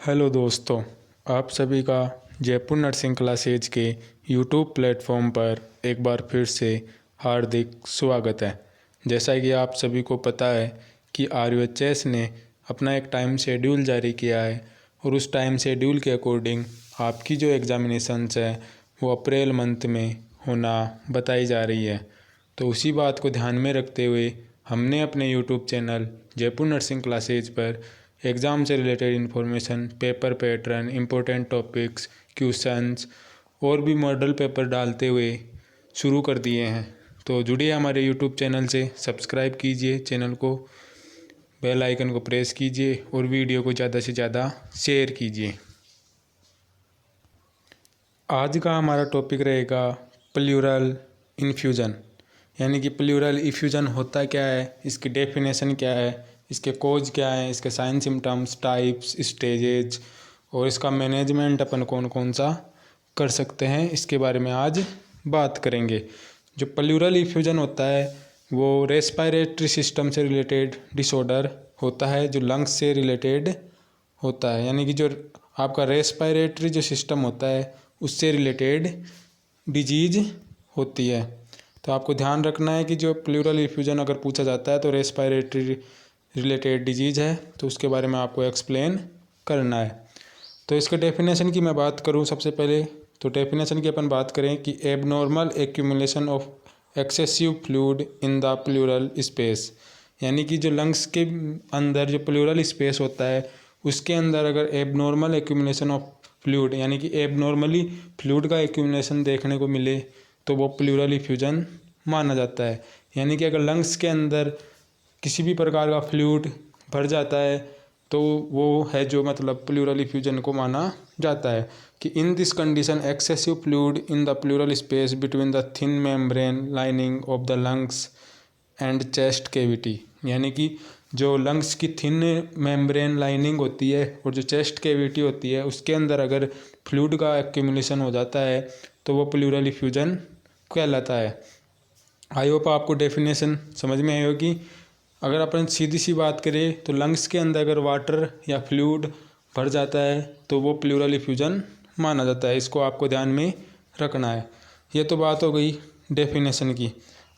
Hello दोस्तों, आप सभी का जयपुर नर्सिंग क्लासेज के यूट्यूब प्लेटफॉर्म पर एक बार फिर से हार्दिक स्वागत है। जैसा कि आप सभी को पता है कि RUHS ने अपना एक टाइम शेड्यूल जारी किया है और उस टाइम शेड्यूल के अकॉर्डिंग आपकी जो एग्ज़ामिनेशंस है वो अप्रैल मंथ में होना बताई जा रही है। तो उसी बात को ध्यान में रखते हुए हमने अपने YouTube channel Jaipur nursing classes पर एग्ज़ाम से related information, paper pattern, important topics, questions और भी मॉडल पेपर डालते हुए शुरू कर दिए हैं। तो जुड़िए हमारे यूट्यूब चैनल से, सब्सक्राइब कीजिए चैनल को, बेल आइकन को प्रेस कीजिए और वीडियो को ज़्यादा से ज़्यादा शेयर कीजिए। आज का हमारा टॉपिक रहेगा प्लूरल इन्फ्यूज़न, यानी कि प्लूरल इफ्यूज़न होता क्या है, इसकी डेफिनेशन क्या है, इसके कोज क्या है, इसके साइन सिम्टम्स, टाइप्स, स्टेजेज और इसका मैनेजमेंट अपन कौन कौन सा कर सकते हैं, इसके बारे में आज बात करेंगे। जो प्लूरल इफ्यूज़न होता है वो रेस्पिरेटरी सिस्टम से रिलेटेड डिसऑर्डर होता है, जो लंग्स से रिलेटेड होता है, यानी कि जो आपका रेस्पिरेटरी जो सिस्टम होता है उससे रिलेटेड डिजीज़ होती है। तो आपको ध्यान रखना है कि जो प्लूरल इफ्यूज़न अगर पूछा जाता है तो रेस्पिरेटरी रिलेटेड डिजीज़ है, तो उसके बारे में आपको एक्सप्लेन करना है। तो इसके डेफिनेशन की मैं बात करूं सबसे पहले, तो डेफिनेशन की अपन बात करें कि abnormal accumulation of excessive fluid in the plural space, यानी कि जो लंग्स के अंदर जो प्लूरल स्पेस होता है उसके अंदर अगर एबनॉर्मल एक्यूमुलेशन ऑफ फ्लूइड, यानी कि एबनॉर्मली फ्लूइड का एक्यूमुलेशन देखने को मिले तो वो प्लूरल इफ्यूज़न माना जाता है। यानी कि अगर लंग्स के अंदर किसी भी प्रकार का फ्लूइड भर जाता है तो वो है जो मतलब प्लूरल इफ्यूज़न को माना जाता है कि in this condition excessive fluid in the plural space between the thin membrane lining of the lungs and chest cavity, यानी कि जो लंग्स की थिन मेम्ब्रेन लाइनिंग होती है और जो चेस्ट कैविटी होती है उसके अंदर अगर फ्लूइड का एक्यूमुलेशन हो जाता है तो वो प्लूरल इफ्यूज़न कहलाता है। आई होप आपको डेफिनेशन समझ में आई होगी। अगर अपन सीधी सी बात करें तो लंग्स के अंदर अगर वाटर या फ्लूइड भर जाता है तो वो प्लूरल इफ्यूज़न माना जाता है। इसको आपको ध्यान में रखना है। ये तो बात हो गई डेफिनेशन की।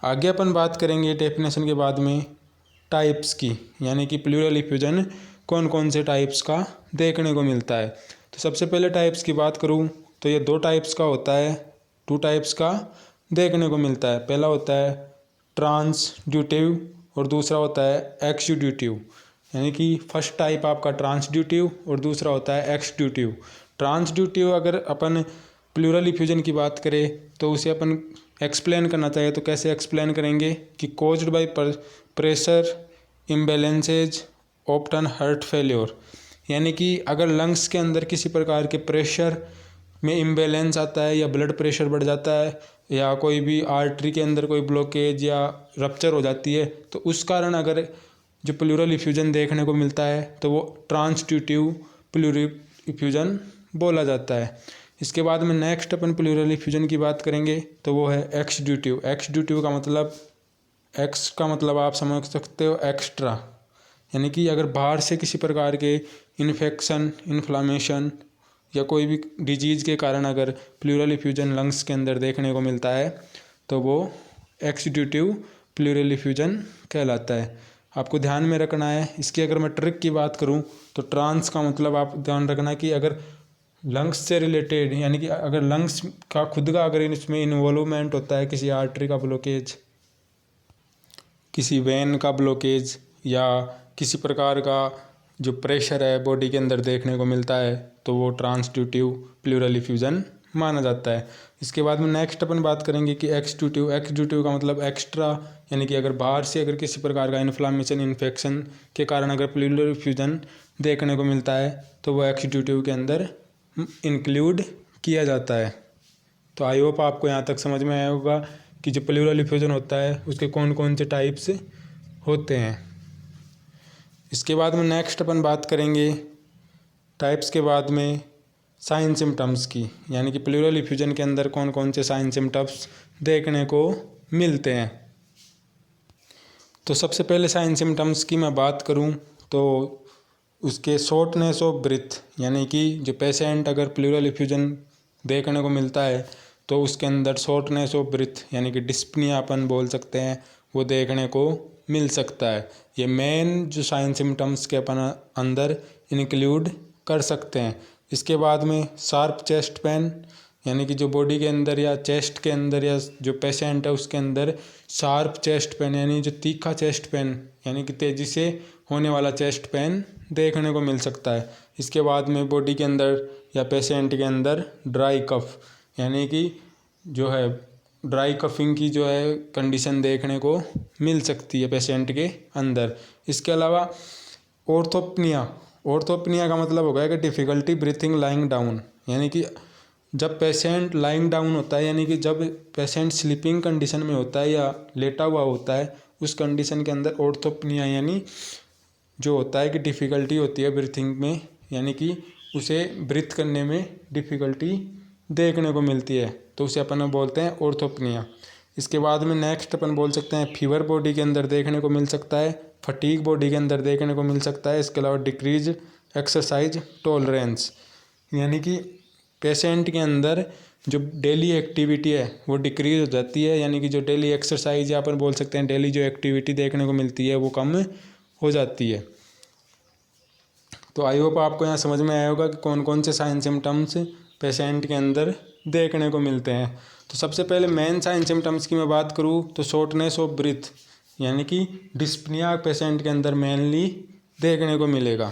आगे अपन बात करेंगे डेफिनेशन के बाद में टाइप्स की, यानी कि प्लूरल इफ्यूज़न कौन कौन से टाइप्स का देखने को मिलता है। तो सबसे पहले टाइप्स की बात करूँ तो ये दो टाइप्स का होता है, टू टाइप्स का देखने को मिलता है। पहला होता है ट्रांसड्यूटिव और दूसरा होता है एक्सड्यूटिव, यानी कि फर्स्ट टाइप आपका ट्रांसड्यूटिव और दूसरा होता है एक्सड्यूटिव। ट्रांसड्यूटिव अगर अपन प्लूरल इफ्यूज़न की बात करें तो उसे अपन एक्सप्लेन करना चाहिए तो कैसे एक्सप्लेन करेंगे कि caused by pressure imbalances often heart failure, यानी कि अगर लंग्स के अंदर किसी प्रकार के प्रेशर में इम्बैलेंस आता है या ब्लड प्रेशर बढ़ जाता है या कोई भी आर्टरी के अंदर कोई ब्लॉकेज या रप्चर हो जाती है तो उस कारण अगर जो प्लूरल इफ्यूज़न देखने को मिलता है तो वो ट्रांसड्यूटिव प्लूरल इफ्यूज़न बोला जाता है। इसके बाद में नेक्स्ट अपन प्लूरल इफ्यूज़न की बात करेंगे तो वो है एक्सड्यूटिव। एक्सड्यूटिव का मतलब, एक्स का मतलब आप समझ सकते हो एक्स्ट्रा, यानी कि अगर बाहर से किसी प्रकार के इन्फेक्शन, इन्फ्लामेशन या कोई भी डिजीज़ के कारण अगर प्लूरल इफ्यूज़न लंग्स के अंदर देखने को मिलता है तो वो एक्सड्यूटिव प्लूरल इफ्यूज़न कहलाता है। आपको ध्यान में रखना है। इसकी अगर मैं ट्रिक की बात करूं तो ट्रांस का मतलब आप ध्यान रखना कि अगर लंग्स से रिलेटेड, यानी कि अगर लंग्स का खुद का अगर इसमें इन्वॉल्वमेंट होता है, किसी आर्टरी का ब्लॉकेज, किसी वेन का ब्लॉकेज या किसी प्रकार का जो प्रेशर है बॉडी के अंदर देखने को मिलता है तो वो ट्रांसड्यूटिव प्लूरल इफ्यूज़न माना जाता है। इसके बाद में नेक्स्ट अपन बात करेंगे कि एक्सड्यूटिव। एक्सड्यूटिव का मतलब एक्स्ट्रा, यानी कि अगर बाहर से अगर किसी प्रकार का इन्फ्लामेशन, इन्फेक्शन के कारण अगर प्लूरल इफ्यूज़न देखने को मिलता है तो वो एक्सड्यूटिव के अंदर इंक्लूड किया जाता है। तो आई होप आपको यहाँ तक समझ में आया होगा कि जो प्लूरल इफ्यूज़न होता है उसके कौन कौन से टाइप्स होते हैं। इसके बाद में नेक्स्ट अपन बात करेंगे टाइप्स के बाद में साइन सिम्टम्स की, यानी कि प्लूरल इफ्यूज़न के अंदर कौन कौन से साइन सिम्टम्स देखने को मिलते हैं। तो सबसे पहले साइन सिम्टम्स की मैं बात करूं तो उसके शॉर्टनेस ऑफ ब्रीथ, यानी कि जो पेशेंट अगर प्लूरल इफ्यूजन देखने को मिलता है तो उसके अंदर शॉर्टनेस ऑफ ब्रीथ यानी कि डिस्पनिया अपन बोल सकते हैं, वो देखने को मिल सकता है। ये मेन जो साइन सिम्टम्स के अपन अंदर इंक्लूड कर सकते हैं। इसके बाद में शार्प चेस्ट पेन, यानी कि जो बॉडी के अंदर या चेस्ट के अंदर या जो पेशेंट है उसके अंदर शार्प चेस्ट पेन यानी जो तीखा चेस्ट पेन यानी कि तेज़ी से होने वाला चेस्ट पेन देखने को मिल सकता है। इसके बाद में बॉडी के अंदर या पेशेंट के अंदर ड्राई कफ यानी कि जो है ड्राई कफिंग की जो है कंडीशन देखने को मिल सकती है पेशेंट के अंदर। इसके अलावा ऑर्थोपनिया का मतलब होगा कि डिफ़िकल्टी ब्रीथिंग लाइंग डाउन, यानी कि जब पेशेंट लाइंग डाउन होता है यानी कि जब पेशेंट स्लीपिंग कंडीशन में होता है या लेटा हुआ होता है, उस कंडीशन के अंदर ऑर्थोपनिया यानी जो होता है कि डिफ़िकल्टी होती है ब्रीथिंग में, यानी कि उसे ब्रीथ करने में डिफ़िकल्टी देखने को मिलती है, तो उसे अपन बोलते हैं ऑर्थोपनिया। इसके बाद में नेक्स्ट अपन बोल सकते हैं फीवर बॉडी के अंदर देखने को मिल सकता है, फटीग बॉडी के अंदर देखने को मिल सकता है। इसके अलावा डिक्रीज एक्सरसाइज टॉलरेंस, यानी कि पेशेंट के अंदर जो डेली एक्टिविटी है वो डिक्रीज हो जाती है, यानी कि जो डेली एक्सरसाइज या अपन बोल सकते हैं डेली जो एक्टिविटी देखने को मिलती है वो कम हो जाती है। तो आई होप आपको यहाँ समझ में आया होगा कि कौन कौन से साइन सिम्टम्स पेशेंट के अंदर देखने को मिलते हैं। तो सबसे पहले मेन साइन सिम्टम्स की मैं बात करूँ तो शॉर्टनेस ऑफ ब्रीथ यानी कि डिस्पनिया पेशेंट के अंदर मेनली देखने को मिलेगा।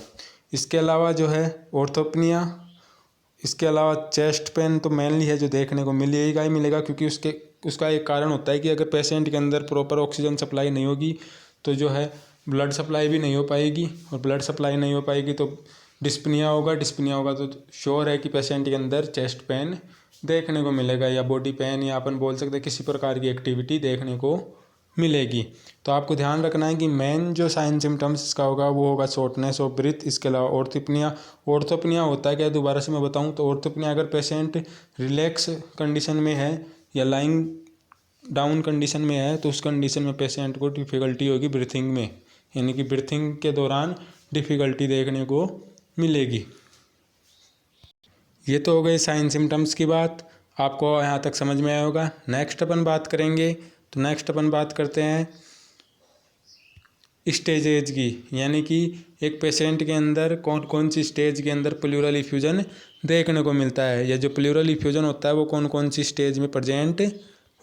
इसके अलावा जो है ऑर्थोपनिया, इसके अलावा चेस्ट पेन तो मेनली है जो देखने को मिलेगा ही मिलेगा, क्योंकि उसका एक कारण होता है कि अगर पेशेंट के अंदर प्रॉपर ऑक्सीजन सप्लाई नहीं होगी तो जो है ब्लड सप्लाई भी नहीं हो पाएगी, और ब्लड सप्लाई नहीं हो पाएगी तो डिस्पनिया होगा तो श्योर है कि पेशेंट के अंदर चेस्ट पेन देखने को मिलेगा या बॉडी पेन या अपन बोल सकते हैं किसी प्रकार की एक्टिविटी देखने को मिलेगी। तो आपको ध्यान रखना है कि मेन जो साइन सिम्टम्स इसका होगा वो होगा शॉर्टनेस ऑफ ब्रीथ। इसके अलावा ऑर्थोपनिया होता है क्या, दोबारा से मैं बताऊं तो ऑर्थोपनिया अगर पेशेंट रिलैक्स कंडीशन में है या लाइंग डाउन कंडीशन में है तो उस कंडीशन में पेशेंट को डिफ़िकल्टी होगी ब्रीथिंग में, यानी कि ब्रीथिंग के दौरान डिफ़िकल्टी देखने को मिलेगी। ये तो हो गई साइन सिम्टम्स की बात, आपको यहाँ तक समझ में आया होगा। नेक्स्ट अपन बात करेंगे, तो नेक्स्ट अपन बात करते हैं स्टेजेज की, यानी कि एक पेशेंट के अंदर कौन कौन सी स्टेज के अंदर प्लूरल इफ्यूजन देखने को मिलता है, या जो प्लूरल इफ्यूजन होता है वो कौन कौन सी स्टेज में प्रेजेंट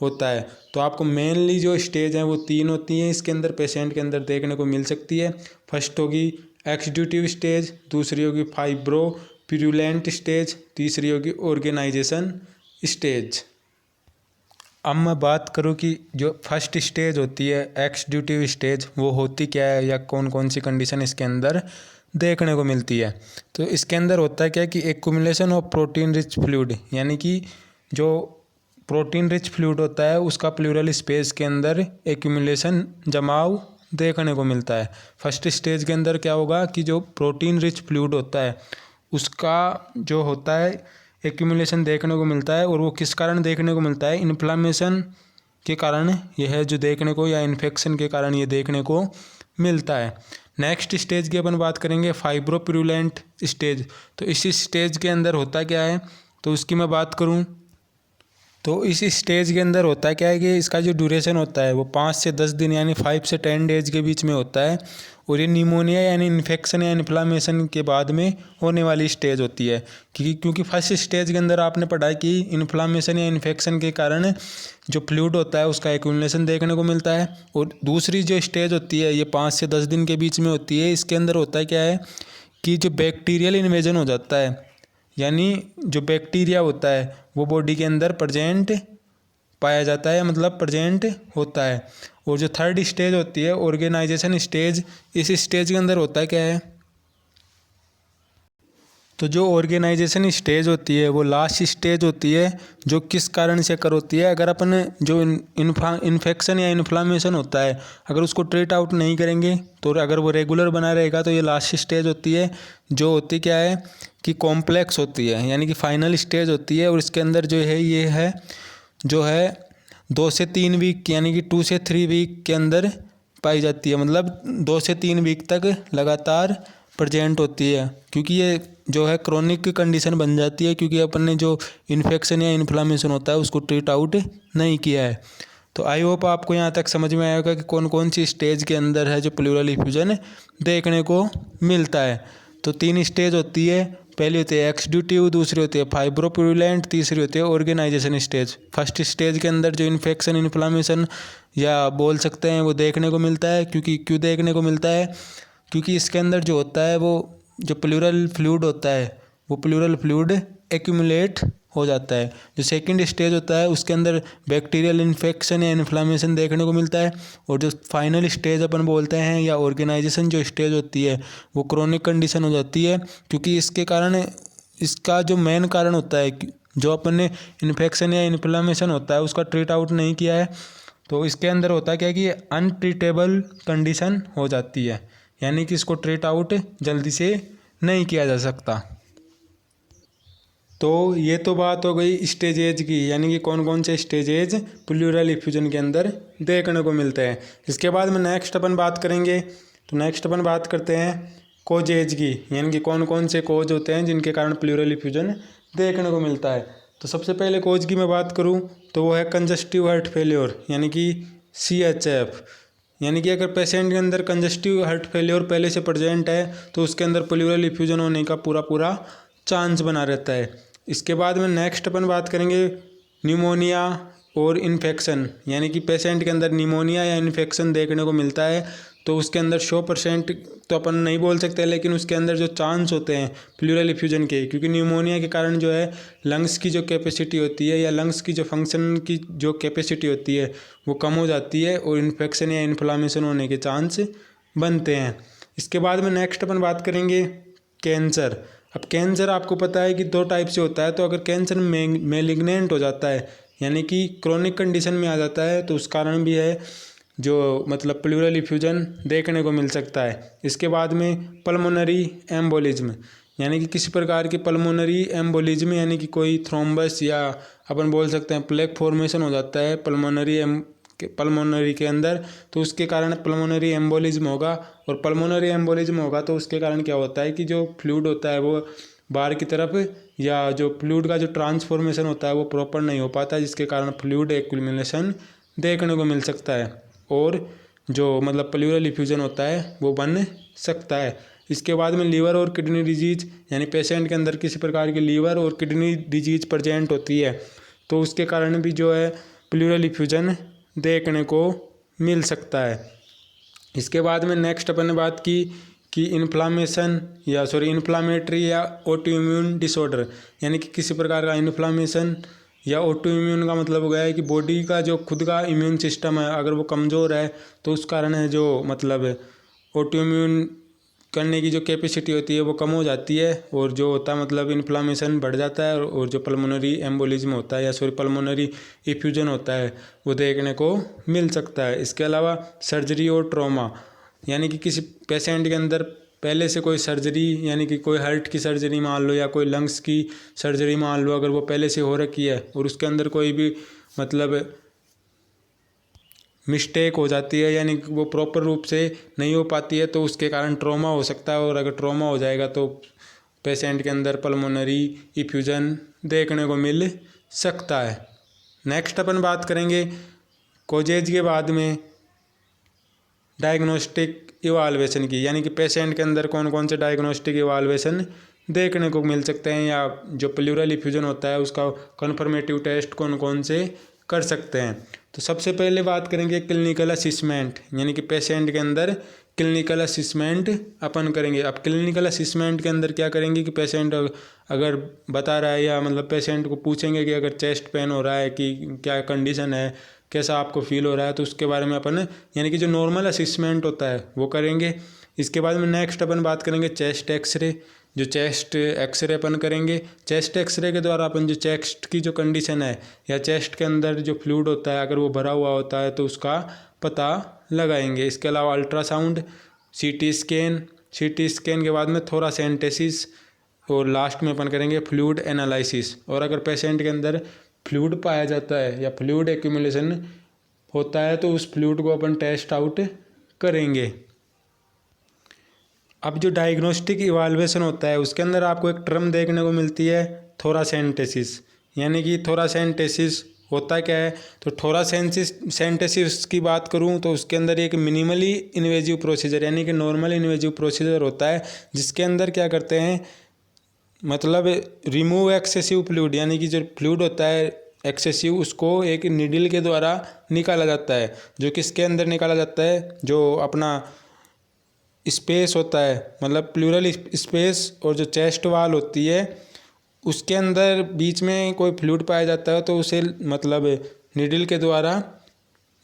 होता है। तो आपको मेनली जो स्टेज हैं वो 3 होती हैं इसके अंदर पेशेंट के अंदर देखने को मिल सकती है। फर्स्ट होगी एक्सड्यूटिव स्टेज, दूसरी होगी फाइब्रो प्यूरुलेंट स्टेज, तीसरी होगी ऑर्गेनाइजेशन स्टेज। अब मैं बात करूं कि जो फर्स्ट स्टेज होती है एक्सड्यूटिव स्टेज वो होती क्या है या कौन कौन सी कंडीशन इसके अंदर देखने को मिलती है। तो इसके अंदर होता है क्या कि accumulation of protein rich fluid, यानी कि जो प्रोटीन रिच फ्लूइड होता है उसका प्लूरल स्पेस के अंदर एक्यूमुलेशन जमाव देखने को मिलता है। फर्स्ट स्टेज के अंदर क्या होगा कि जो प्रोटीन रिच फ्लूइड होता है उसका जो होता है एक्यूमुलेशन देखने को मिलता है, और वो किस कारण देखने को मिलता है, इन्फ्लामेशन के कारण यह है जो देखने को, या इन्फेक्शन के कारण ये देखने को मिलता है। नेक्स्ट स्टेज की अपन बात करेंगे फाइब्रोप्यूरुलेंट स्टेज। तो इस स्टेज के अंदर होता क्या है, तो उसकी मैं बात करूं तो इस स्टेज के अंदर होता क्या है कि इसका जो ड्यूरेशन होता है वो 5 से 10 दिन यानी 5 से 10 डेज के बीच में होता है, और ये निमोनिया यानी इन्फेक्शन या इन्फ्लामेशन के बाद में होने वाली स्टेज होती है। क्योंकि फर्स्ट स्टेज के अंदर आपने पढ़ा कि इन्फ्लामेशन या इन्फेक्शन के कारण जो फ्लूइड होता है उसका एक्यूमुलेशन देखने को मिलता है, और दूसरी जो स्टेज होती है ये 5 से 10 दिन के बीच में होती है। इसके अंदर होता है क्या है कि जो बैक्टीरियल इन्वेजन हो जाता है, यानी जो बैक्टीरिया होता है वो बॉडी के अंदर प्रेजेंट पाया जाता है, मतलब प्रेजेंट होता है। और जो थर्ड स्टेज होती है ऑर्गेनाइजेशन स्टेज, इस स्टेज के अंदर होता है क्या है, तो जो ऑर्गेनाइजेशन स्टेज होती है वो लास्ट स्टेज होती है, जो किस कारण से कर होती है, अगर अपन जो इन्फेक्शन या इन्फ्लामेशन होता है अगर उसको ट्रीट आउट नहीं करेंगे तो अगर वो रेगुलर बना रहेगा तो ये लास्ट स्टेज होती है, जो होती क्या है कि कॉम्प्लेक्स होती है, यानी कि फाइनल स्टेज होती है। और इसके अंदर जो है ये है जो है 2 से 3 वीक यानी कि 2 से 3 वीक के अंदर पाई जाती है, मतलब 2 से 3 वीक तक लगातार प्रेजेंट होती है, क्योंकि ये जो है क्रोनिक कंडीशन बन जाती है, क्योंकि अपन ने जो इन्फेक्शन या इन्फ्लामेशन होता है उसको ट्रीट आउट नहीं किया है। तो आई होप आपको यहाँ तक समझ में आया होगा कि कौन कौन सी स्टेज के अंदर है जो प्लूरल इफ्यूजन देखने को मिलता है। तो 3 स्टेज होती है, पहली होती है एक्सड्यूटिव, दूसरी होती है फाइब्रोपुरुलेंट, तीसरी होती है ऑर्गेनाइजेशन स्टेज। फर्स्ट स्टेज के अंदर जो इन्फेक्शन इन्फ्लामेशन या बोल सकते हैं वो देखने को मिलता है, क्योंकि क्यों देखने को मिलता है, क्योंकि इसके अंदर जो होता है वो जो प्लूरल फ्लूइड होता है वो प्लूरल फ्लूइड एक्यूमुलेट हो जाता है। जो सेकंड स्टेज होता है उसके अंदर बैक्टीरियल इन्फेक्शन या इन्फ्लामेशन देखने को मिलता है। और जो फाइनल स्टेज अपन बोलते हैं या ऑर्गेनाइजेशन जो स्टेज होती है वो क्रोनिक कंडीशन हो जाती है, क्योंकि इसके कारण इसका जो मेन कारण होता है जो अपन ने इन्फेक्शन या इन्फ्लामेशन होता है उसका ट्रीट आउट नहीं किया है, तो इसके अंदर होता है क्या कि अनट्रीटेबल कंडीशन हो जाती है, यानी कि इसको ट्रीट आउट जल्दी से नहीं किया जा सकता। तो ये तो बात हो गई स्टेजेज की, यानी कि कौन कौन से स्टेजेज प्लूरल इफ्यूजन के अंदर देखने को मिलते हैं। इसके बाद में नेक्स्ट अपन बात करेंगे, तो नेक्स्ट अपन बात करते हैं कोजेज की, यानी कि कौन कौन से कोज होते हैं जिनके कारण प्लूरल इफ्यूजन देखने को मिलता है। तो सबसे पहले कोज की मैं बात करूँ तो वो है कंजस्टिव हार्ट फेल्योर, यानी कि CHF। यानी कि अगर पेशेंट के अंदर कंजस्टिव हार्ट फेल्योर पहले से प्रेजेंट है तो उसके अंदर प्लूरल इफ्यूजन होने का पूरा पूरा चांस बना रहता है। इसके बाद में नेक्स्ट अपन बात करेंगे न्यूमोनिया और इन्फेक्शन, यानी कि पेशेंट के अंदर निमोनिया या इन्फेक्शन देखने को मिलता है तो उसके अंदर 100% तो अपन नहीं बोल सकते, लेकिन उसके अंदर जो चांस होते हैं प्लूरल इफ्यूजन के, क्योंकि न्यूमोनिया के कारण जो है लंग्स की जो कैपेसिटी होती है या लंग्स की जो फंक्शन की जो कैपेसिटी होती है वो कम हो जाती है और इन्फेक्शन या इन्फ्लामेशन होने के चांस बनते हैं। इसके बाद में नेक्स्ट अपन बात करेंगे कैंसर। अब कैंसर आपको पता है कि 2 टाइप से होता है, तो अगर कैंसर मेलिग्नेंट हो जाता है यानी कि क्रोनिक कंडीशन में आ जाता है तो उस कारण भी है जो मतलब प्लूरल इफ्यूजन देखने को मिल सकता है। इसके बाद में पल्मोनरी एम्बोलिज्म, यानी कि किसी प्रकार की पल्मोनरी एम्बोलिज्म, यानी कि कोई थ्रोम्बस या अपन बोल सकते हैं प्लेक फॉर्मेशन हो जाता है पल्मोनरी के अंदर, तो उसके कारण पल्मोनरी एम्बोलिज्म होगा। और पल्मोनरी एम्बोलिज्म होगा तो उसके कारण क्या होता है कि जो फ्लूइड होता है वो बाहर की तरफ या जो फ्लूइड का जो ट्रांसफॉर्मेशन होता है वो प्रॉपर नहीं हो पाता, जिसके कारण फ्लूइड एक्यूमुलेशन देखने को मिल सकता है और जो मतलब प्लूरल इफ्यूजन होता है वो बन सकता है। इसके बाद में लीवर और किडनी डिजीज, यानी पेशेंट के अंदर किसी प्रकार की लीवर और किडनी डिजीज प्रेजेंट होती है तो उसके कारण भी जो है प्लूरल इफ्यूजन देखने को मिल सकता है। इसके बाद में नेक्स्ट अपन ने बात की कि इन्फ्लामेटरी या ऑटोइम्यून डिसऑर्डर, यानी कि किसी प्रकार का इन्फ्लामेशन या ऑटोइम्यून का मतलब हो गया है कि बॉडी का जो खुद का इम्यून सिस्टम है अगर वो कमज़ोर है तो उस कारण है जो मतलब ऑटोइम्यून करने की जो कैपेसिटी होती है वो कम हो जाती है और जो होता है मतलब इन्फ्लामेशन बढ़ जाता है और जो पल्मोनरी एम्बोलिज्म होता है या पल्मोनरी इफ्यूजन होता है वो देखने को मिल सकता है। इसके अलावा सर्जरी और ट्रॉमा, यानी कि किसी पेशेंट के अंदर पहले से कोई सर्जरी, यानी कि कोई हार्ट की सर्जरी मान लो या कोई लंग्स की सर्जरी मान लो, अगर वो पहले से हो रखी है और उसके अंदर कोई भी मतलब मिस्टेक हो जाती है यानी कि वो प्रॉपर रूप से नहीं हो पाती है तो उसके कारण ट्रॉमा हो सकता है। और अगर ट्रॉमा हो जाएगा तो पेशेंट के अंदर पल्मोनरी इफ्यूजन देखने को मिल सकता है। नेक्स्ट अपन बात करेंगे कोजेज के बाद में डायग्नोस्टिक इवाल्वेशन की, यानी कि पेशेंट के अंदर कौन कौन से डायग्नोस्टिक इवाल्वेशन देखने को मिल सकते हैं या जो प्लूरल इफ्यूजन होता है उसका कन्फर्मेटिव टेस्ट कौन कौन से कर सकते हैं। तो सबसे पहले बात करेंगे क्लिनिकल असिसमेंट, यानी कि पेशेंट के अंदर क्लिनिकल असिसमेंट अपन करेंगे। अब क्लिनिकल असिसमेंट के अंदर क्या करेंगे कि पेशेंट अगर बता रहा है या मतलब पेशेंट को पूछेंगे कि अगर चेस्ट पेन हो रहा है कि क्या कंडीशन है, कैसा आपको फील हो रहा है, तो उसके बारे में अपन यानी कि जो नॉर्मल असिसमेंट होता है वो करेंगे। इसके बाद में नेक्स्ट अपन बात करेंगे चेस्ट एक्सरे, जो चेस्ट एक्सरे अपन करेंगे। चेस्ट एक्सरे के द्वारा अपन जो चेस्ट की जो कंडीशन है या चेस्ट के अंदर जो फ्लूइड होता है अगर वो भरा हुआ होता है तो उसका पता लगाएंगे। इसके अलावा अल्ट्रासाउंड, सीटी स्कैन के बाद में थोरासेंटेसिस और लास्ट में अपन करेंगे फ्लूइड एनालिसिस। और अगर पेशेंट के अंदर फ्लूइड पाया जाता है या फ्लूइड एक्यूमुलेशन होता है तो उस फ्लूइड को अपन टेस्ट आउट करेंगे। अब जो डायग्नोस्टिक इवाल्वेशन होता है उसके अंदर आपको एक टर्म देखने को मिलती है थोरासेंटेसिस। यानी कि थोरासेंटेसिस होता क्या है, तो थोरासेंटेसिस की बात करूं तो उसके अंदर एक मिनिमली इन्वेजिव प्रोसीजर यानी कि नॉर्मल इन्वेजिव प्रोसीजर होता है, जिसके अंदर क्या करते हैं, मतलब रिमूव एक्सेसिव फ्लूइड, यानी कि जो फ्लूइड होता है एक्सेसिव उसको एक निडल के द्वारा निकाला जाता है। जो किसके अंदर निकाला जाता है, जो अपना स्पेस होता है, मतलब प्लूरल स्पेस, और जो चेस्ट वाल होती है उसके अंदर बीच में कोई फ्लूइड पाया जाता है तो उसे मतलब निडल के द्वारा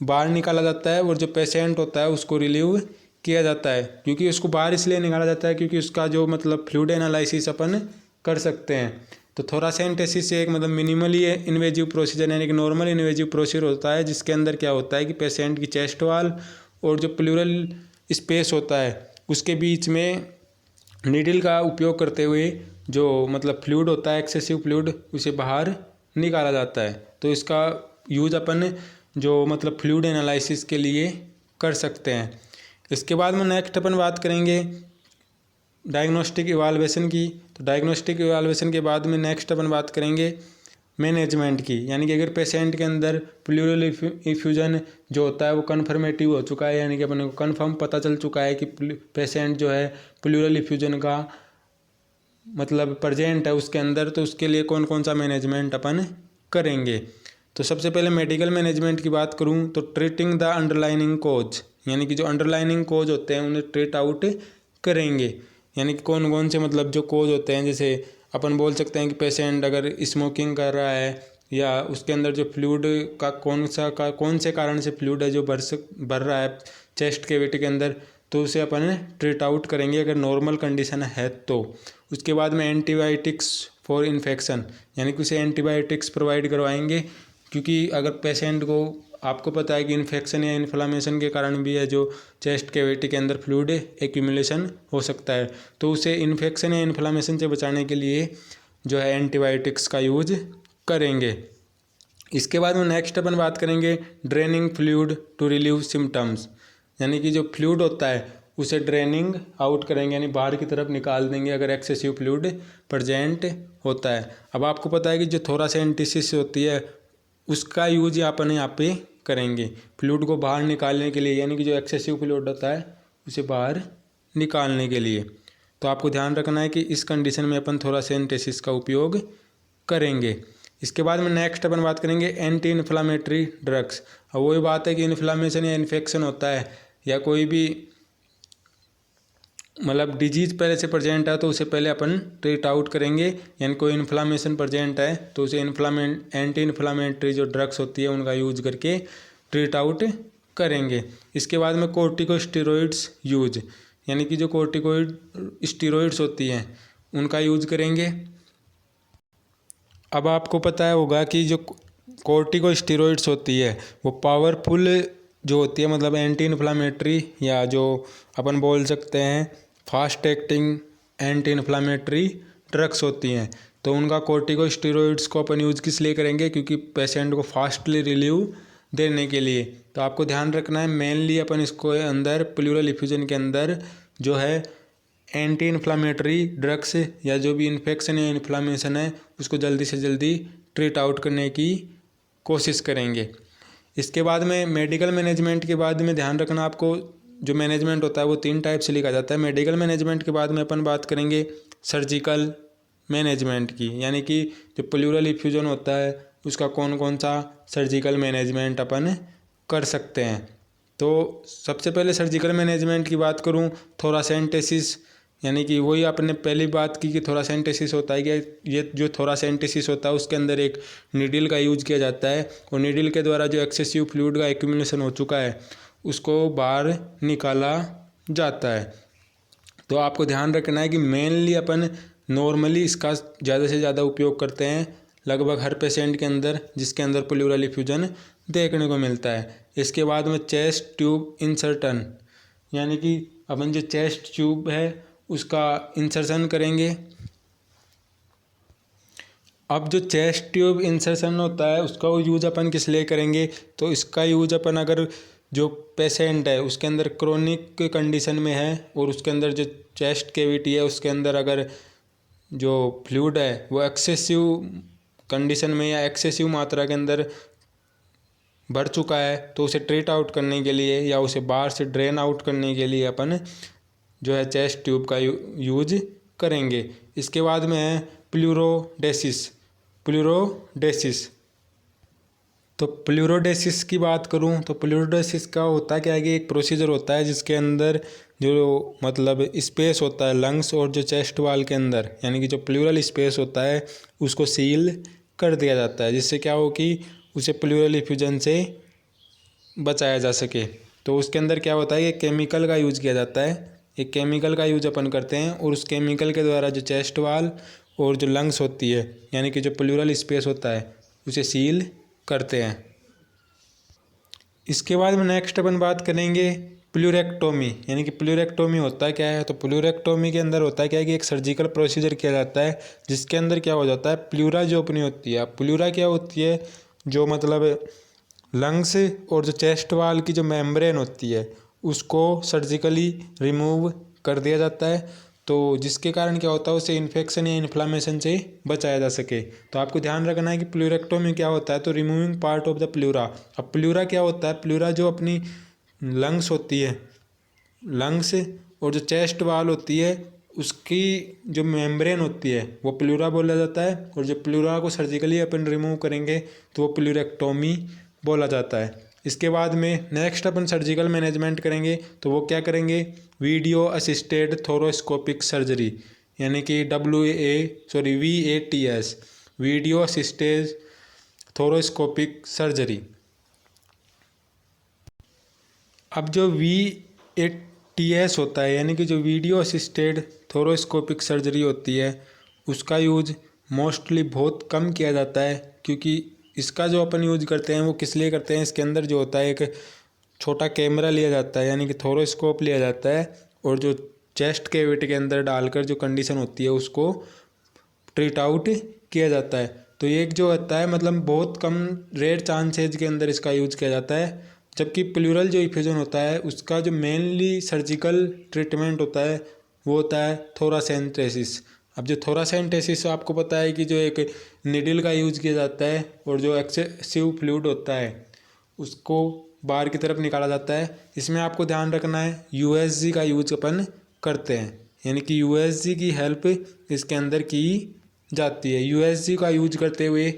बाहर निकाला जाता है, और जो पेशेंट होता है उसको रिलीव किया जाता है। क्योंकि उसको बाहर इसलिए निकाला जाता है क्योंकि उसका जो मतलब फ्लूइड एनालिसिस अपन कर सकते हैं। तो थोरासेंटेसिस से एक मतलब मिनिमली इन्वेजिव प्रोसीजर यानी कि नॉर्मल इन्वेजिव प्रोसीजर होता है, जिसके अंदर क्या होता है कि पेशेंट की चेस्ट वाल और जो प्लूरल स्पेस होता है उसके बीच में नीडल का उपयोग करते हुए जो मतलब फ्लूइड होता है एक्सेसिव फ्लूइड उसे बाहर निकाला जाता है। तो इसका यूज अपन जो मतलब फ्लूइड एनालिसिस के लिए कर सकते हैं। इसके बाद में नेक्स्ट अपन बात करेंगे डायग्नोस्टिक इवाल्वेशन की। तो डायग्नोस्टिक इवाल्वेशन के बाद में नेक्स्ट अपन बात करेंगे मैनेजमेंट की, यानी कि अगर पेशेंट के अंदर प्लूरल इफ्यूजन जो होता है वो कन्फर्मेटिव हो चुका है, यानी कि अपन को कन्फर्म पता चल चुका है कि पेशेंट जो है प्लूरल इफ्यूजन का मतलब प्रेजेंट है उसके अंदर, तो उसके लिए कौन कौन सा मैनेजमेंट अपन करेंगे। तो सबसे पहले मेडिकल मैनेजमेंट की बात करूं तो ट्रीटिंग द अंडरलाइनिंग कोज, यानी कि जो अंडरलाइनिंग कोज होते हैं उन्हें ट्रीट आउट करेंगे। यानी कि कौन कौन से मतलब जो कोज होते हैं, जैसे अपन बोल सकते हैं कि पेशेंट अगर स्मोकिंग कर रहा है या उसके अंदर जो फ्लूइड का कौन से कारण से फ्लूइड है जो भर रहा है चेस्ट कैविटी के अंदर, तो उसे अपन ट्रीट आउट करेंगे अगर नॉर्मल कंडीशन है तो। उसके बाद में एंटीबायोटिक्स फॉर इन्फेक्शन, यानी कि उसे एंटीबायोटिक्स प्रोवाइड करवाएंगे, क्योंकि अगर पेशेंट को आपको पता है कि इन्फेक्शन या इन्फ्लामेशन के कारण भी है जो चेस्ट कैविटी के अंदर फ्लूइड एक्यूमुलेशन हो सकता है, तो उसे इन्फेक्शन या इन्फ्लामेशन से बचाने के लिए जो है एंटीबायोटिक्स का यूज करेंगे। इसके बाद में नेक्स्ट अपन बात करेंगे draining fluid to relieve symptoms, यानी कि जो फ्लूइड होता है उसे ड्रेनिंग आउट करेंगे, यानी बाहर की तरफ निकाल देंगे अगर एक्सेसिव फ्लूइड प्रेजेंट होता है। अब आपको पता है कि जो थोरासेंटेसिस होती है उसका यूज अपन यहाँ पे करेंगे फ्लूइड को बाहर निकालने के लिए, यानी कि जो एक्सेसिव फ्लूइड होता है उसे बाहर निकालने के लिए। तो आपको ध्यान रखना है कि इस कंडीशन में अपन थोरासेंटेसिस का उपयोग करेंगे। इसके बाद में नेक्स्ट अपन बात करेंगे एंटी इन्फ्लामेटरी ड्रग्स। अब वही बात है कि इन्फ्लामेशन या इन्फेक्शन होता है या कोई भी मतलब डिजीज़ पहले से प्रेजेंट है तो उसे पहले अपन ट्रीट आउट करेंगे, यानी कोई इन्फ्लामेशन प्रेजेंट है तो उसे एंटी इन्फ्लामेटरी जो ड्रग्स होती है उनका यूज करके ट्रीट आउट करेंगे। इसके बाद में कोर्टिकोस्टेरॉइड्स यूज, यानी कि जो कोर्टिकोइड स्टेरॉइड्स होती हैं उनका यूज करेंगे। अब आपको पता है होगा कि जो कोर्टिकोस्टेरॉइड्स होती है वो पावरफुल जो होती है मतलब एंटी इन्फ्लामेटरी या जो अपन बोल सकते हैं fast acting anti inflammatory drugs होती हैं। तो उनका कोर्टिकोस्टेरॉइड्स को अपन यूज़ किस लिए करेंगे, क्योंकि पेशेंट को फास्टली रिलीव देने के लिए। तो आपको ध्यान रखना है मेनली अपन इसको अंदर प्लूरल इफ्यूजन के अंदर जो है एंटी इन्फ्लामेटरी ड्रग्स या जो भी इन्फेक्शन या इन्फ्लामेशन है उसको जल्दी से जल्दी ट्रीट आउट करने की कोशिश करेंगे। इसके बाद में मेडिकल मैनेजमेंट के बाद में ध्यान रखना आपको जो मैनेजमेंट होता है वो 3 टाइप से लिखा जाता है। मेडिकल मैनेजमेंट के बाद में अपन बात करेंगे सर्जिकल मैनेजमेंट की, यानी कि जो प्लूरल इफ्यूजन होता है उसका कौन कौन सा सर्जिकल मैनेजमेंट अपन कर सकते हैं। तो सबसे पहले सर्जिकल मैनेजमेंट की बात करूं थोरासेंटेसिस, यानी कि वही आपने पहली बात की कि थोरासेंटेसिस होता है कि ये जो थोरासेंटेसिस होता है उसके अंदर एक नीडल का यूज किया जाता है और नीडल के द्वारा जो एक्सेसिव फ्लूइड का एक्यूमुलेशन हो चुका है उसको बाहर निकाला जाता है। तो आपको ध्यान रखना है कि मेनली अपन नॉर्मली इसका ज़्यादा से ज़्यादा उपयोग करते हैं लगभग हर पेशेंट के अंदर जिसके अंदर प्लूरल इफ्यूजन देखने को मिलता है। इसके बाद में चेस्ट ट्यूब इंसर्टन, यानी कि अपन जो चेस्ट ट्यूब है उसका इंसर्शन करेंगे। अब जो चेस्ट ट्यूब इंसर्शन होता है उसका यूज अपन किस लिए करेंगे, तो इसका यूज अपन अगर जो पेशेंट है उसके अंदर क्रोनिक कंडीशन में है और उसके अंदर जो चेस्ट कैविटी है उसके अंदर अगर जो फ्लूइड है वो एक्सेसिव कंडीशन में या एक्सेसिव मात्रा के अंदर बढ़ चुका है, तो उसे ट्रीट आउट करने के लिए या उसे बाहर से ड्रेन आउट करने के लिए अपन जो है चेस्ट ट्यूब का यूज करेंगे। इसके बाद में है प्लूरोडेसिस। तो प्लूरोडेसिस की बात करूं तो प्लूरोडेसिस का होता क्या है कि एक प्रोसीजर होता है जिसके अंदर जो मतलब स्पेस होता है लंग्स और जो चेस्ट वाल के अंदर, यानी कि जो प्लूरल स्पेस होता है उसको सील कर दिया जाता है, जिससे क्या हो कि उसे प्लूरल इफ्यूजन से बचाया जा सके। तो उसके अंदर क्या होता है कि केमिकल का यूज किया जाता है, एक केमिकल का यूज अपन करते हैं और उस केमिकल के द्वारा जो चेस्ट वाल और जो लंग्स होती है यानी कि जो प्लूरल स्पेस होता है उसे सील करते हैं। इसके बाद में नेक्स्ट अपन बात करेंगे प्लूरेक्टोमी, यानी कि प्लूरेक्टोमी होता है क्या है। तो प्लूरेक्टोमी के अंदर होता है क्या है कि एक सर्जिकल प्रोसीजर किया जाता है जिसके अंदर क्या हो जाता है, प्लूरा जो अपनी होती है, प्लूरा क्या होती है, जो मतलब लंग्स और जो चेस्ट वाल की जो मेम्ब्रेन होती है उसको सर्जिकली रिमूव कर दिया जाता है, तो जिसके कारण क्या होता है उसे इन्फेक्शन या इन्फ्लामेशन से बचाया जा सके। तो आपको ध्यान रखना है कि प्लूरेक्टोमी क्या होता है, तो removing part of the pleura. अब प्लूरा क्या होता है, प्लूरा जो अपनी लंग्स होती है, लंग्स और जो चेस्ट वाल होती है उसकी जो मेम्ब्रेन होती है वो प्लूरा बोला जाता है, और जो प्लूरा को सर्जिकली अपन रिमूव करेंगे तो वो प्लूरेक्टोमी बोला जाता है। इसके बाद में नेक्स्ट अपन सर्जिकल मैनेजमेंट करेंगे, तो वो क्या करेंगे, वीडियो असिस्टेड थोरोस्कोपिक सर्जरी, यानी कि VATS, वीडियो असिस्टेड थोरोस्कोपिक सर्जरी। अब जो VATS होता है यानी कि जो वीडियो असिस्टेड थोरोस्कोपिक सर्जरी होती है उसका यूज मोस्टली बहुत कम किया जाता है, क्योंकि इसका जो अपन यूज करते हैं वो किस लिए करते हैं, इसके अंदर जो होता है एक छोटा कैमरा लिया जाता है यानी कि थोरोस्कोप लिया जाता है और जो चेस्ट कैविटी के अंदर डालकर जो कंडीशन होती है उसको ट्रीट आउट किया जाता है। तो ये एक जो होता है मतलब बहुत कम रेयर चांसेज के अंदर इसका यूज किया जाता है, जबकि प्लूरल जो इफ्यूजन होता है उसका जो मेनली सर्जिकल ट्रीटमेंट होता है वो होता है थोरासेंटेसिस। अब जो थोरासेंटेसिस आपको पता है कि जो एक निडल का यूज किया जाता है और जो एक्सेसिव फ्लूइड होता है उसको बाहर की तरफ निकाला जाता है। इसमें आपको ध्यान रखना है USG का यूज अपन करते हैं, यानी कि USG की हेल्प इसके अंदर की जाती है। USG का यूज करते हुए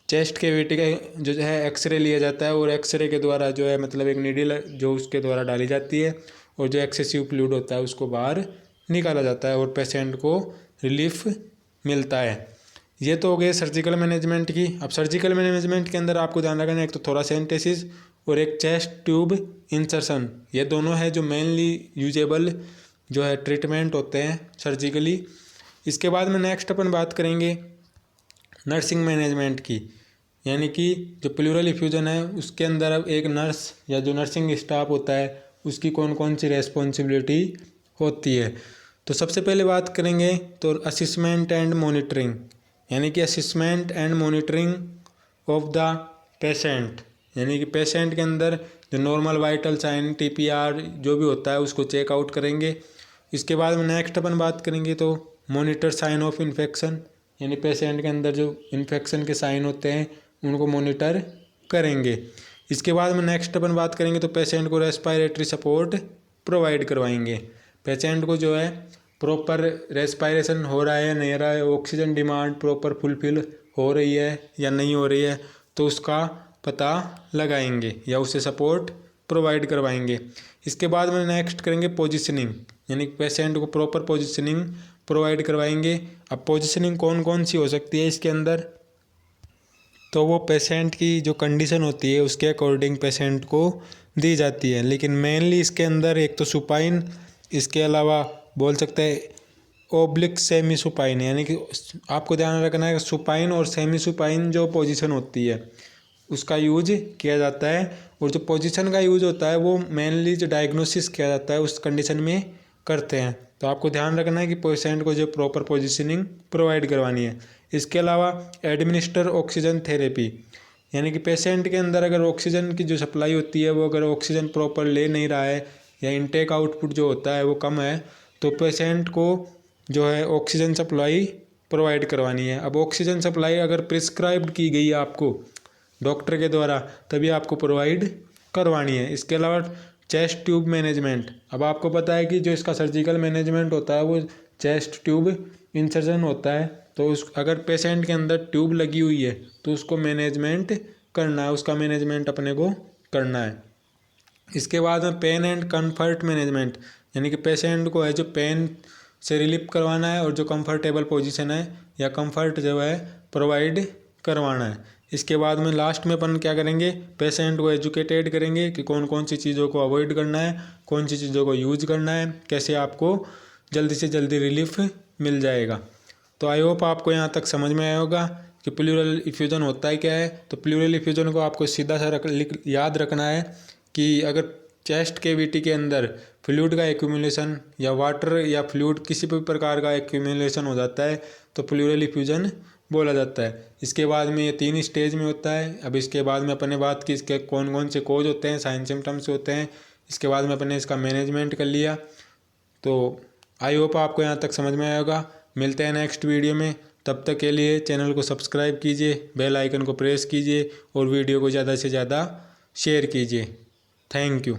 चेस्ट कैविटी का जो है एक्सरे लिया जाता है और एक्सरे के द्वारा जो है मतलब एक नीडल जो उसके द्वारा डाली जाती है और जो एक्सेसिव फ्लूइड होता है उसको बाहर निकाला जाता है और पेशेंट को रिलीफ मिलता है। ये तो हो गए सर्जिकल मैनेजमेंट की। अब सर्जिकल मैनेजमेंट के अंदर आपको ध्यान रखना है एक तो थोरासेंटेसिस और एक चेस्ट ट्यूब इंसर्शन, ये दोनों है जो मेनली यूजेबल जो है ट्रीटमेंट होते हैं सर्जिकली। इसके बाद में नेक्स्ट अपन बात करेंगे नर्सिंग मैनेजमेंट की, यानी कि जो प्लूरल इफ्यूजन है उसके अंदर अब एक नर्स या जो नर्सिंग स्टाफ होता है उसकी कौन कौन सी रेस्पॉन्सिबिलिटी होती है। तो सबसे पहले बात करेंगे तो असिस्मेंट एंड मॉनिटरिंग, यानी कि assessment and monitoring of the patient, यानी कि पेशेंट के अंदर जो नॉर्मल वाइटल साइन TPR जो भी होता है उसको चेकआउट करेंगे। इसके बाद में नेक्स्ट अपन बात करेंगे तो मॉनिटर साइन ऑफ इन्फेक्शन, यानी पेशेंट के अंदर जो इन्फेक्शन के साइन होते हैं उनको मॉनिटर करेंगे। इसके बाद में नेक्स्ट अपन बात करेंगे तो पेशेंट को रेस्पिरेटरी सपोर्ट प्रोवाइड करवाएंगे। पेशेंट को जो है प्रॉपर रेस्पिरेशन हो रहा है या नहीं रहा है, ऑक्सीजन डिमांड प्रॉपर फुलफिल हो रही है या नहीं हो रही है, तो उसका पता लगाएंगे या उसे सपोर्ट प्रोवाइड करवाएंगे। इसके बाद में नेक्स्ट करेंगे पोजिशनिंग, यानी पेशेंट को प्रॉपर पोजिशनिंग प्रोवाइड करवाएंगे। अब पोजिशनिंग कौन कौन सी हो सकती है इसके अंदर, तो वो पेशेंट की जो कंडीशन होती है उसके अकॉर्डिंग पेशेंट को दी जाती है, लेकिन मेनली इसके अंदर एक तो सुपाइन, इसके अलावा बोल सकते हैं ओब्लिक सेमी सुपाइन, यानी कि आपको ध्यान रखना है सुपाइन और सेमी सुपाइन जो पोजीशन होती है उसका यूज किया जाता है, और जो पोजीशन का यूज होता है वो मेनली जो डायग्नोसिस किया जाता है उस कंडीशन में करते हैं। तो आपको ध्यान रखना है कि पेशेंट को जो प्रॉपर पोजीशनिंग प्रोवाइड करवानी है। इसके अलावा एडमिनिस्टर ऑक्सीजन थेरेपी, यानी कि पेशेंट के अंदर अगर ऑक्सीजन की जो सप्लाई होती है वो अगर ऑक्सीजन प्रॉपर ले नहीं रहा है या इनटेक आउटपुट जो होता है वो कम है, तो पेशेंट को जो है ऑक्सीजन सप्लाई प्रोवाइड करवानी है। अब ऑक्सीजन सप्लाई अगर प्रिस्क्राइब्ड की गई है आपको डॉक्टर के द्वारा, तभी आपको प्रोवाइड करवानी है। इसके अलावा चेस्ट ट्यूब मैनेजमेंट, अब आपको पता है कि जो इसका सर्जिकल मैनेजमेंट होता है वो चेस्ट ट्यूब इंसर्जन होता है। तो उस अगर पेशेंट के अंदर ट्यूब लगी हुई है तो उसको मैनेजमेंट करना है, उसका मैनेजमेंट अपने को करना है। इसके बाद में पेन एंड कंफर्ट मैनेजमेंट, यानी कि पेशेंट को है जो पेन से रिलीफ करवाना है और जो कंफर्टेबल पोजीशन है या कंफर्ट जो है प्रोवाइड करवाना है। इसके बाद में लास्ट में अपन क्या करेंगे, पेशेंट को एजुकेटेड करेंगे कि कौन कौन सी चीज़ों को अवॉइड करना है, कौन सी चीज़ों को यूज करना है, कैसे आपको जल्दी से जल्दी रिलीफ मिल जाएगा। तो आई होप आपको यहाँ तक समझ में आया होगा कि प्लूरल इफ्यूजन होता है क्या है। तो प्लूरल इफ्यूजन को आपको सीधा सा याद रखना है कि अगर चेस्ट कैविटी के अंदर फ्लूइड का एक्यूमुलेशन या वाटर या फ्लूइड किसी भी प्रकार का एक्यूमुलेशन हो जाता है तो प्लूरल इफ्यूजन बोला जाता है। इसके बाद में ये 3 स्टेज में होता है। अब इसके बाद में अपने बात की इसके कौन कौन से कोज होते हैं, साइन सिम्टम्स होते हैं। इसके बाद में अपने इसका मैनेजमेंट कर लिया। तो आई होप आपको यहाँ तक समझ में आया होगा। मिलते हैं नेक्स्ट वीडियो में, तब तक के लिए चैनल को सब्सक्राइब कीजिए, बेल आइकन को प्रेस कीजिए और वीडियो को ज़्यादा से ज़्यादा शेयर कीजिए। Thank you.